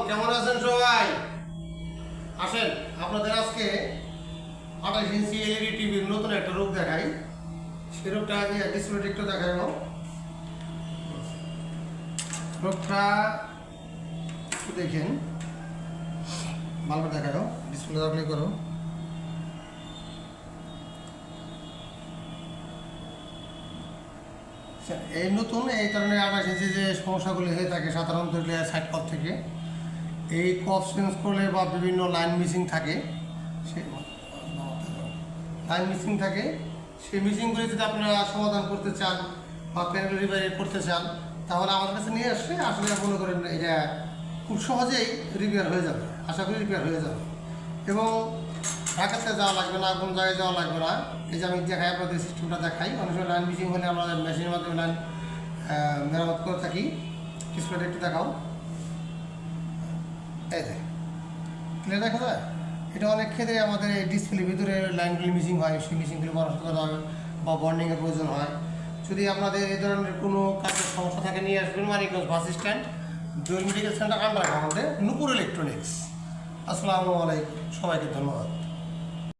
কেমন আছেন সবাই? আসেন আপনাদের আজকে 28 ইঞ্চি এলইডি টিভির নতুন একটা রূপ দেখাই। সেই রূপটা আগে ডিসপ্লেটা একটু দেখাবো। রূপটা একটু দেখেন, ভালো করে দেখাবো। ডিসপ্লে ক্লিক করো। এই নতুন এই ধরনের 28 ইঞ্চি যে সমস্যাগুলি হয়ে থাকে সাধারণত সাইড কপ থেকে, এই কপ চেঞ্জ করলে বা বিভিন্ন লাইন মিসিং থাকে, সেই মিসিংগুলি যদি আপনারা সমাধান করতে চান বা প্যানেল রিপেয়ার করতে চান, তাহলে আমাদের কাছে নিয়ে আসলে মনে করেন এটা খুব সহজেই রিপেয়ার হয়ে যাবে। আশা করি রিপেয়ার হয়ে যাবে এবং ঢাকাতে যাওয়া লাগবে না, কোনো জায়গায় যাওয়া লাগবে না। এই যে আমি দেখাই, আপনাদের সিস্টেমটা দেখাই। অনেক সময় লাইন মিসিং হলে আমরা মেশিনের মাধ্যমে লাইন মেরামত করে থাকি। ডিসপ্লেটা একটু দেখাও। এই যে ক্লিয়ার দেখা যায়। এটা অনেক ক্ষেত্রে আমাদের এই ডিসপ্লের ভিতরে লাইনগুলি মিসিং হয়, সেই মিসিংগুলি বরাদ্দ করা হয় বা বর্নিংয়ের প্রয়োজন হয়। যদি আপনাদের এই ধরনের কোনো কাজের সমস্যা থাকে, নিয়ে আসবেন Manikganj bus stand, Jewel medical centre, আন্ডারগ্রাউন্ডে, নূপুর ইলেকট্রনিক্স। আসসালামু আলাইকুম, সবাইকে ধন্যবাদ।